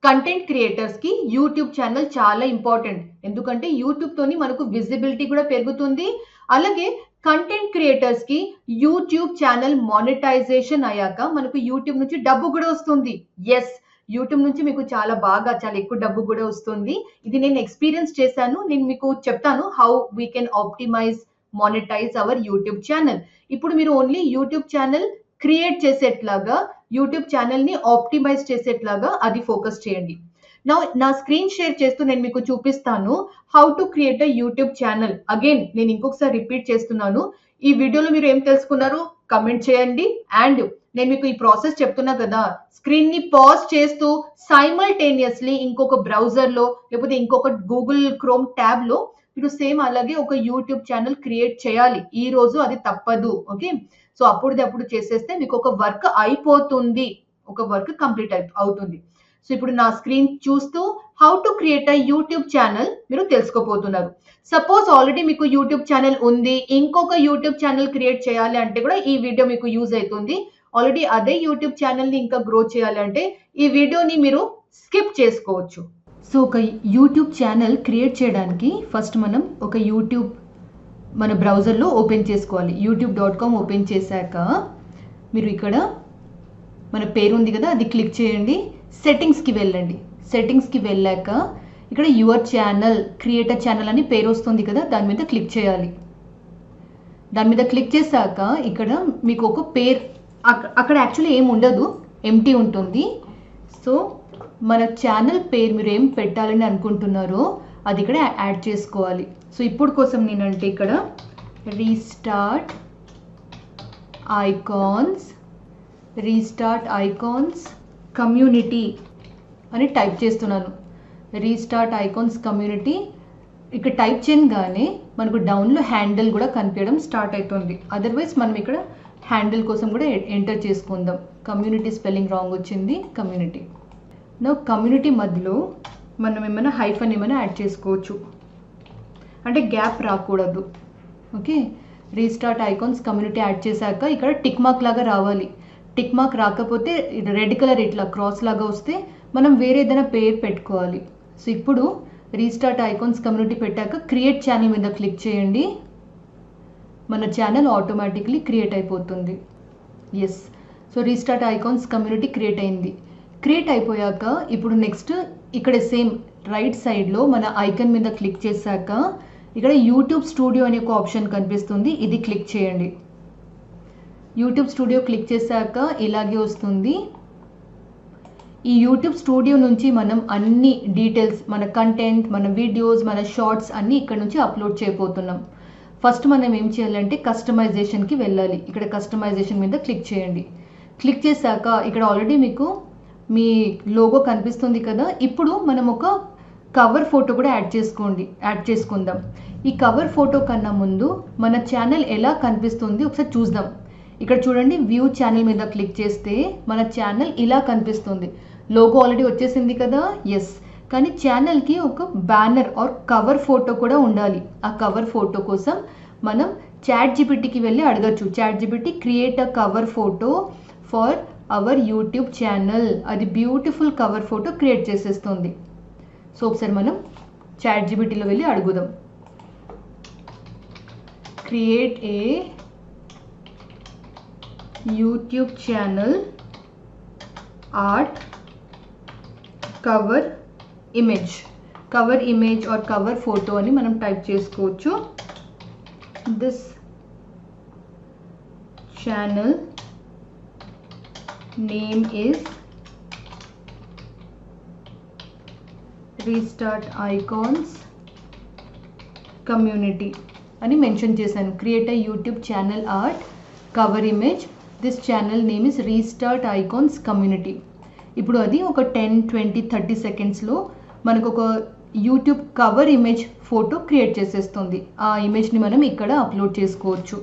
Content క్రియేటర్స్కి YouTube channel చాలా important. ఎందుకంటే యూట్యూబ్తోని మనకు విజిబిలిటీ కూడా పెరుగుతుంది. అలాగే కంటెంట్ క్రియేటర్స్కి యూట్యూబ్ ఛానల్ మానిటైజేషన్ అయ్యాక మనకు యూట్యూబ్ నుంచి డబ్బు కూడా వస్తుంది. ఎస్, యూట్యూబ్ నుంచి మీకు చాలా ఎక్కువ డబ్బు కూడా వస్తుంది. ఇది నేను ఎక్స్పీరియన్స్ చేశాను. నేను మీకు చెప్తాను how we can optimize monetize our YouTube channel. ఇప్పుడు మీరు ఓన్లీ యూట్యూబ్ ఛానల్ క్రియేట్ చేసేట్లాగా, యూట్యూబ్ ఛానల్ని ఆప్టిమైజ్ చేసేట్లాగా అది ఫోకస్ చేయండి. నా స్క్రీన్ షేర్ చేస్తూ నేను మీకు చూపిస్తాను how to create a YouTube channel. Again నేను ఇంకొకసారి రిపీట్ చేస్తున్నాను. ఈ వీడియోలో మీరు ఏం తెలుసుకున్నారు కమెంట్ చేయండి. అండ్ నేను మీకు ఈ ప్రాసెస్ చెప్తున్నా కదా, స్క్రీన్ ని పాజ్ చేస్తూ సైమల్టేనియస్లీ ఇంకొక బ్రౌజర్లో లేకపోతే ఇంకొక గూగుల్ క్రోమ్ ట్యాబ్ లో మీరు సేమ్ అలాగే ఒక యూట్యూబ్ ఛానల్ క్రియేట్ చేయాలి. ఈ రోజు అది తప్పదు. ఓకే, సో అప్పుడు చేసేస్తే మీకు ఒక వర్క్ అయిపోతుంది, ఒక వర్క్ కంప్లీట్ అవుతుంది. సో ఇప్పుడు నా స్క్రీన్ చూస్తూ how to create a YouTube channel మీరు తెలుసుకోబోతున్నారు. సపోజ్ ఆల్రెడీ మీకు యూట్యూబ్ ఛానల్ ఉంది, ఇంకొక యూట్యూబ్ ఛానల్ క్రియేట్ చేయాలి అంటే కూడా ఈ వీడియో మీకు యూజ్ అవుతుంది. ఆల్రెడీ అదే యూట్యూబ్ ఛానల్ని ఇంకా గ్రో చేయాలంటే ఈ వీడియోని మీరు స్కిప్ చేసుకోవచ్చు. సో ఒక యూట్యూబ్ ఛానల్ క్రియేట్ చేయడానికి ఫస్ట్ మనం ఒక యూట్యూబ్ మన బ్రౌజర్లో ఓపెన్ చేసుకోవాలి. youtube.com ఓపెన్ చేశాక మీరు ఇక్కడ మన పేరు ఉంది కదా, అది క్లిక్ చేయండి. సెట్టింగ్స్కి వెళ్ళండి. సెట్టింగ్స్కి వెళ్ళాక ఇక్కడ your channel, create a channel అని పేరు వస్తుంది కదా, దాని మీద క్లిక్ చేయాలి. దాని మీద క్లిక్ చేశాక ఇక్కడ మీకు ఒక పేరు, అక్కడ యాక్చువల్లీ ఏం ఉండదు, ఎంటీ ఉంటుంది. సో మన ఛానల్ పేరు మీరు ఏం పెట్టాలని అనుకుంటున్నారో అది ఇక్కడ యాడ్ చేసుకోవాలి. సో ఇప్పుడు కోసం నేనంటే ఇక్కడ రీస్టార్ట్ ఐకాన్స్ కమ్యూనిటీ అని టైప్ చేస్తున్నాను. రీస్టార్ట్ ఐకాన్స్ కమ్యూనిటీ ఇక్కడ టైప్ చేయగానే మనకు డౌన్లో హ్యాండిల్ కూడా కనిపించడం స్టార్ట్ అవుతుంది. అదర్వైజ్ మనం ఇక్కడ హ్యాండిల్ కోసం కూడా ఎంటర్ చేసుకుందాం. కమ్యూనిటీ స్పెల్లింగ్ రాంగ్ వచ్చింది. కమ్యూనిటీ మధ్యలో మనం ఏమైనా హైఫన్ ఏమైనా యాడ్ చేసుకోవచ్చు, అంటే గ్యాప్ రాకూడదు. Okay, restart icons community add చేశాక ఇక్కడ టిక్ మార్క్ లాగా రావాలి. టిక్ మార్క్ రాకపోతే రెడ్ కలర్ ఇట్లా క్రాస్ లాగా వస్తే మనం వేరే ఏదైనా పేరు పెట్టుకోవాలి. సో ఇప్పుడు రీస్టార్ట్ ఐకాన్స్ కమ్యూనిటీ పెట్టాక క్రియేట్ ఛానల్ మీద క్లిక్ చేయండి. మన ఛానల్ ఆటోమేటిక్లీ క్రియేట్ అయిపోతుంది. Yes, so restart icons community create అయింది. క్రియేట్ అయిపోయాక ఇప్పుడు నెక్స్ట్ ఇక్కడ సేమ్ రైట్ సైడ్లో మన ఐకాన్ మీద క్లిక్ చేశాక ఇక్కడ యూట్యూబ్ స్టూడియో అనే ఒక ఆప్షన్ కనిపిస్తుంది, ఇది క్లిక్ చేయండి. యూట్యూబ్ స్టూడియో క్లిక్ చేశాక ఇలాగే వస్తుంది. ఈ యూట్యూబ్ స్టూడియో నుంచి మనం అన్ని డీటెయిల్స్, మన కంటెంట్, మన వీడియోస్, మన షార్ట్స్ అన్నీ ఇక్కడ నుంచి అప్లోడ్ చేయబోతున్నాం. ఫస్ట్ మనం ఏం చేయాలంటే కస్టమైజేషన్కి వెళ్ళాలి. ఇక్కడ కస్టమైజేషన్ మీద క్లిక్ చేయండి. క్లిక్ చేశాక ఇక్కడ ఆల్రెడీ మీకు మీ లోగో కనిపిస్తుంది కదా, ఇప్పుడు మనం ఒక కవర్ ఫోటో కూడా యాడ్ చేసుకుందాం. ఈ కవర్ ఫోటో కన్నా ముందు మన ఛానల్ ఎలా కనిపిస్తుంది ఒకసారి చూద్దాం. ఇక్కడ చూడండి, వ్యూ ఛానల్ మీద క్లిక్ చేస్తే మన ఛానల్ ఇలా కనిపిస్తుంది. లోగో ఆల్రెడీ వచ్చేసింది కదా. ఎస్, కానీ ఛానల్కి ఒక బ్యానర్ ఆర్ కవర్ ఫోటో కూడా ఉండాలి. ఆ కవర్ ఫోటో కోసం మనం ChatGPTకి వెళ్ళి అడగచ్చు. ChatGPT create a cover photo for hour YouTube channel. అది బ్యూటిఫుల్ కవర్ ఫోటో క్రియేట్ చేసేస్తుంది. సో ఒకసారి మనం ChatGPTలో వెళ్ళి అడుగుదాం. Create a YouTube channel art cover image are cover photo అని మనం టైప్ చేసుకోవచ్చు. This channel name is restart icons community అని మెన్షన్ చేశాను. Create a YouTube channel art cover image, this channel name is restart icons community. ఇప్పుడు అది ఒక 10, 20, 30 సెకండ్స్లో మనకు ఒక YouTube cover image photo create చేసేస్తుంది. ఆ ఇమేజ్ని మనం ఇక్కడ అప్లోడ్ చేసుకోవచ్చు.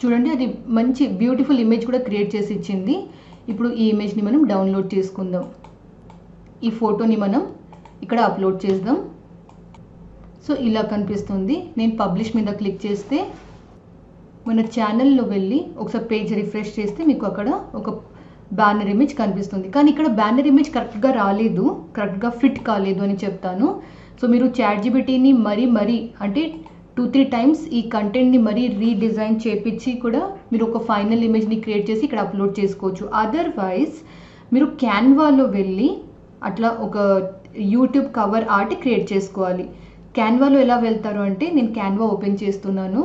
చూడండి, అది మంచి బ్యూటిఫుల్ ఇమేజ్ కూడా క్రియేట్ చేసి ఇచ్చింది. ఇప్పుడు ఈ ఇమేజ్ని మనం డౌన్లోడ్ చేసుకుందాం. ఈ ఫోటోని మనం ఇక్కడ అప్లోడ్ చేద్దాం. సో ఇలా కనిపిస్తుంది. నేను పబ్లిష్ మీద క్లిక్ చేస్తే మన ఛానల్లో వెళ్ళి ఒకసారి పేజ్ రిఫ్రెష్ చేస్తే మీకు అక్కడ ఒక బ్యానర్ ఇమేజ్ కనిపిస్తుంది. కానీ ఇక్కడ బ్యానర్ ఇమేజ్ కరెక్ట్గా రాలేదు, కరెక్ట్గా ఫిట్ కాలేదు అని చెప్తాను. సో మీరు చాట్‌జీపీటీని మరీ అంటే 2-3 టైమ్స్ ఈ కంటెంట్ని మరీ రీడిజైన్ చేపించి కూడా మీరు ఒక ఫైనల్ ఇమేజ్ని క్రియేట్ చేసి ఇక్కడ అప్లోడ్ చేసుకోవచ్చు. అదర్వైజ్ మీరు క్యాన్వాలో వెళ్ళి అట్లా ఒక యూట్యూబ్ కవర్ ఆర్ట్ క్రియేట్ చేసుకోవాలి. క్యాన్వాలో ఎలా వెళ్తారు అంటే, నేను క్యాన్వా ఓపెన్ చేస్తున్నాను.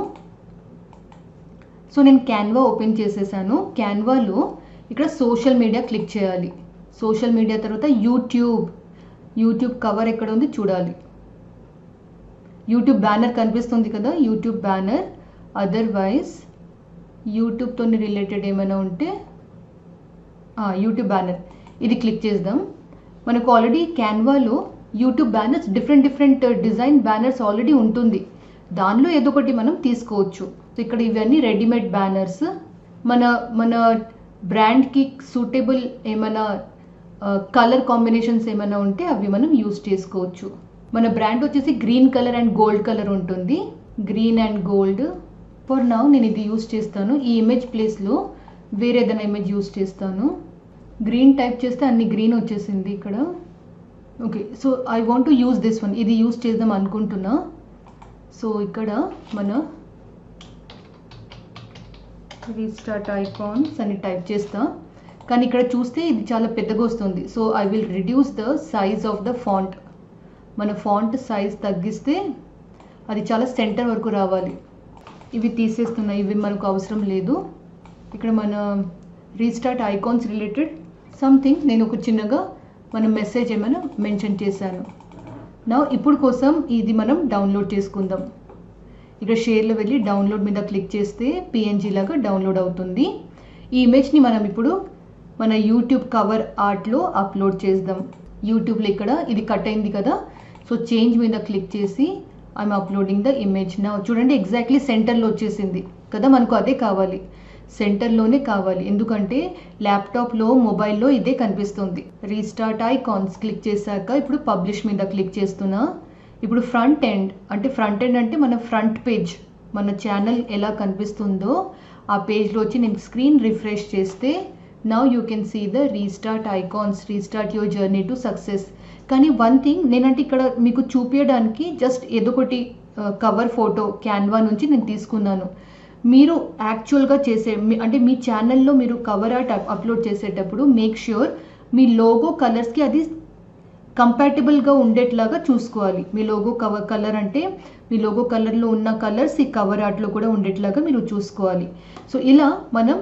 సో నేను క్యాన్వా ఓపెన్ చేసేసాను. క్యాన్వాలో ఇక్కడ సోషల్ మీడియా క్లిక్ చేయాలి. సోషల్ మీడియా తర్వాత యూట్యూబ్ కవర్ ఎక్కడ ఉంది చూడాలి. యూట్యూబ్ బ్యానర్ కనిపిస్తుంది కదా, యూట్యూబ్ బ్యానర్. అదర్వైజ్ యూట్యూబ్తో రిలేటెడ్ ఏమైనా ఉంటే యూట్యూబ్ బ్యానర్, ఇది క్లిక్ చేద్దాం. మనకు ఆల్రెడీ క్యాన్వాలో YouTube banners different design banners already ఉంటుంది. దానిలో ఏదో ఒకటి మనం తీసుకోవచ్చు. సో ఇక్కడ ఇవన్నీ రెడీమేడ్ బ్యానర్స్. మన బ్రాండ్కి సూటబుల్ ఏమైనా కలర్ కాంబినేషన్స్ ఏమైనా ఉంటే అవి మనం యూస్ చేసుకోవచ్చు. మన బ్రాండ్ వచ్చేసి green colour and gold colour ఉంటుంది. Green and gold. For now నేను ఇది యూస్ చేస్తాను. ఈ ఇమేజ్ ప్లేస్లో వేరే ఏదైనా ఇమేజ్ యూస్ చేస్తాను. గ్రీన్ టైప్ చేస్తే అన్ని గ్రీన్ వచ్చేసింది ఇక్కడ. Okay, so I want to use this one. ఇది యూస్ చేద్దాం అనుకుంటున్నా. సో ఇక్కడ మన రీస్టార్ట్ ఐకాన్స్ అని టైప్ చేస్తా. కానీ ఇక్కడ చూస్తే ఇది చాలా పెద్దగా వస్తుంది. So I will reduce the size of the font. మన ఫాంట్ సైజ్ తగ్గిస్తే అది చాలా సెంటర్ వరకు రావాలి. ఇవి తీసేస్తున్నాయి, ఇవి మనకు అవసరం లేదు. ఇక్కడ మన రీస్టార్ట్ ఐకాన్స్ రిలేటెడ్ సంథింగ్ నేను ఒక చిన్నగా మన మెసేజ్ ఏమైనా మెన్షన్ చేశాను. నా ఇప్పుడు కోసం ఇది మనం డౌన్లోడ్ చేసుకుందాం. ఇక్కడ షేర్లో వెళ్ళి డౌన్లోడ్ మీద క్లిక్ చేస్తే పిఎన్జీ లాగా డౌన్లోడ్ అవుతుంది. ఈ ఇమేజ్ని మనం ఇప్పుడు మన యూట్యూబ్ కవర్ ఆర్ట్లో అప్లోడ్ చేద్దాం. యూట్యూబ్లో ఇక్కడ ఇది కట్ అయింది కదా, సో చేంజ్ మీద క్లిక్ చేసి ఐఎమ్ అప్లోడింగ్ ద ఇమేజ్. నా చూడండి ఎగ్జాక్ట్లీ సెంటర్లో వచ్చేసింది కదా, మనకు అదే కావాలి, సెంటర్లోనే కావాలి. ఎందుకంటే ల్యాప్టాప్లో మొబైల్లో ఇదే కనిపిస్తుంది. రీస్టార్ట్ ఐకాన్స్ క్లిక్ చేశాక ఇప్పుడు పబ్లిష్ మీద క్లిక్ చేస్తున్నా. ఇప్పుడు ఫ్రంట్ ఎండ్ అంటే మన ఫ్రంట్ పేజ్, మన ఛానల్ ఎలా కనిపిస్తుందో ఆ పేజ్లో వచ్చి నేను స్క్రీన్ రిఫ్రెష్ చేస్తే now you can see the restart icons, restart your journey to success. కానీ వన్ థింగ్ నేనంటే ఇక్కడ మీకు చూపించడానికి జస్ట్ ఏదో ఒకటి కవర్ ఫోటో క్యాన్వా నుంచి నేను తీసుకున్నాను. మీరు యాక్చువల్గా అంటే మీ ఛానల్లో మీరు కవర్ ఆర్ట్ అప్లోడ్ చేసేటప్పుడు మేక్ ష్యూర్ మీ లోగో కలర్స్కి అది కంపాటబుల్గా ఉండేట్లాగా చూసుకోవాలి. మీ లోగో కలర్ అంటే మీ లోగో కలర్లో ఉన్న కలర్స్ ఈ కవర్ ఆర్ట్లో కూడా ఉండేట్లాగా మీరు చూసుకోవాలి. సో ఇలా మనం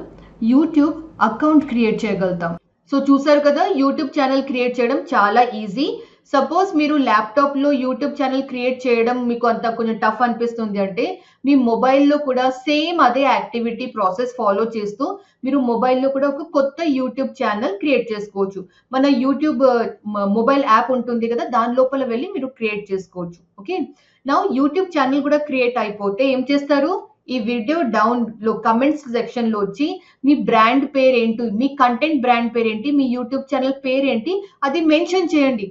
యూట్యూబ్ అకౌంట్ క్రియేట్ చేయగలుగుతాం. సో చూసారు కదా, యూట్యూబ్ ఛానల్ క్రియేట్ చేయడం చాలా ఈజీ. సపోజ్ మీరు ల్యాప్టాప్లో యూట్యూబ్ ఛానల్ క్రియేట్ చేయడం మీకు అంత కొంచెం టఫ్ అనిపిస్తుంది అంటే మీ మొబైల్లో కూడా సేమ్ అదే యాక్టివిటీ ప్రాసెస్ ఫాలో చేస్తూ మీరు మొబైల్లో కూడా ఒక కొత్త యూట్యూబ్ ఛానల్ క్రియేట్ చేసుకోవచ్చు. మన యూట్యూబ్ మొబైల్ యాప్ ఉంటుంది కదా, దాని లోపల వెళ్ళి మీరు క్రియేట్ చేసుకోవచ్చు. ఓకే, నౌ యూట్యూబ్ ఛానల్ కూడా క్రియేట్ అయిపోతే ఏం చేస్తారు, ఈ వీడియో డౌన్లో కమెంట్స్ సెక్షన్లో వచ్చి మీ బ్రాండ్ పేరు ఏంటి, మీ కంటెంట్ బ్రాండ్ పేరు ఏంటి, మీ యూట్యూబ్ ఛానల్ పేరు ఏంటి అది మెన్షన్ చేయండి.